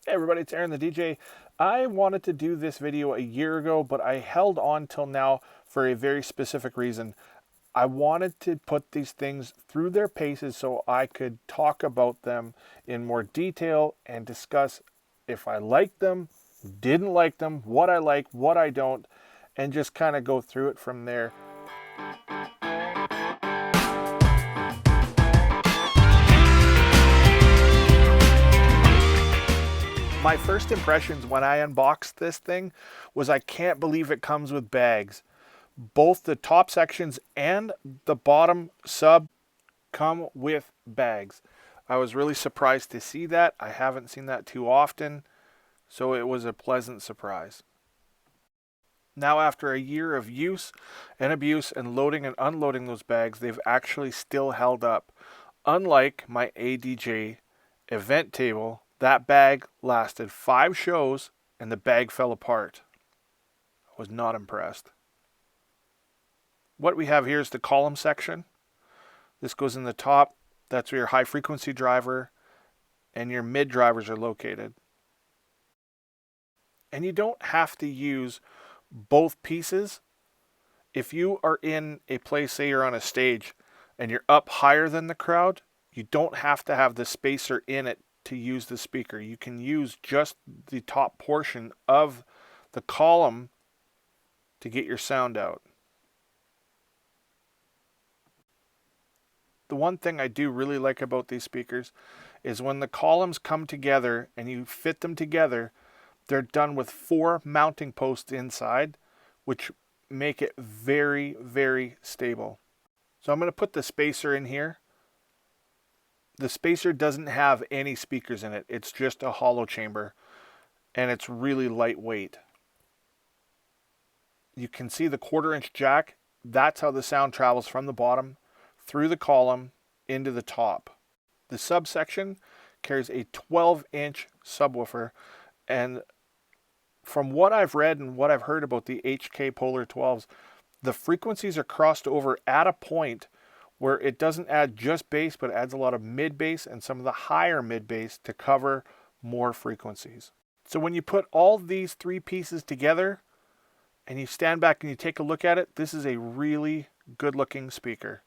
Hey everybody, it's Aaron the DJ. I wanted to do this video a year ago, but I held on till now for a very specific reason. I wanted to put these things through their paces so I could talk about them in more detail and discuss if I liked them, didn't like them, what I like, what I don't, and just kind of go through it from there. My first impressions when I unboxed this thing was I can't believe it comes with bags. Both the top sections and the bottom sub come with bags. I was really surprised to see that. I haven't seen that too often, so it was a pleasant surprise. Now, after a year of use and abuse and loading and unloading those bags, they've actually still held up. Unlike my ADJ event table, that bag lasted 5 shows and the bag fell apart. I was not impressed. What we have here is the column section. This goes in the top. That's where your high frequency driver and your mid drivers are located. And you don't have to use both pieces. If you are in a place, say you're on a stage and you're up higher than the crowd, you don't have to have the spacer in it to use the speaker. You can use just the top portion of the column to get your sound out. The one thing I do really like about these speakers is when the columns come together and you fit them together, they're done with 4 mounting posts inside, which make it very, very stable. So I'm going to put the spacer in here. The spacer doesn't have any speakers in it. It's just a hollow chamber, and it's really lightweight. You can see the 1/4-inch jack. That's how the sound travels from the bottom through the column into the top. The subsection carries a 12-inch subwoofer, and from what I've read and what I've heard about the HK Polar 12s, the frequencies are crossed over at a point where it doesn't add just bass, but adds a lot of mid bass and some of the higher mid bass to cover more frequencies. So when you put all these 3 pieces together and you stand back and you take a look at it, this is a really good looking speaker.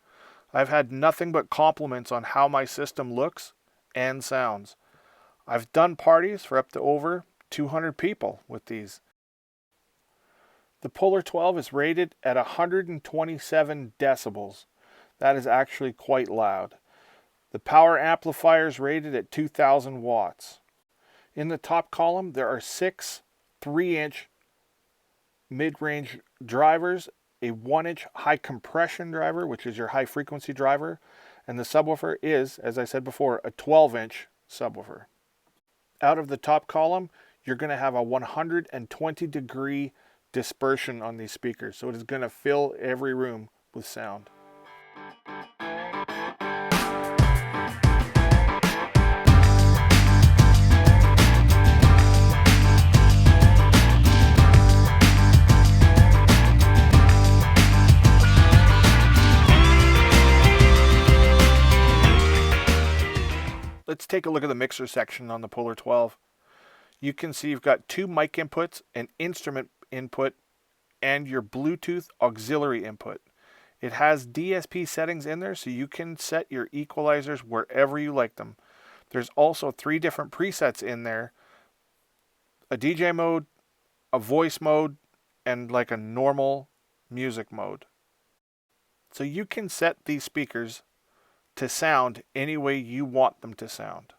I've had nothing but compliments on how my system looks and sounds. I've done parties for up to over 200 people with these. The Polar 12 is rated at 127 decibels. That is actually quite loud. The power amplifier is rated at 2000 watts. In the top column, there are 6 3-inch mid-range drivers, a 1-inch high compression driver, which is your high frequency driver, and the subwoofer is, as I said before, a 12-inch subwoofer. Out of the top column, you're going to have a 120-degree dispersion on these speakers, so it is going to fill every room with sound. Let's take a look at the mixer section on the Polar 12. You can see you've got 2 mic inputs, an instrument input, and your Bluetooth auxiliary input. It has DSP settings in there, so you can set your equalizers wherever you like them. There's also 3 different presets in there: a DJ mode, a voice mode, and like a normal music mode. So you can set these speakers to sound any way you want them to sound.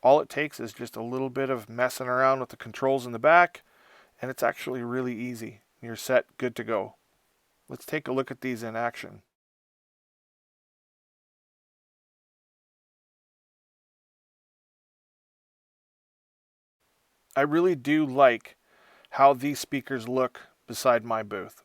All it takes is just a little bit of messing around with the controls in the back, and it's actually really easy. You're set, good to go. Let's take a look at these in action. I really do like how these speakers look beside my booth.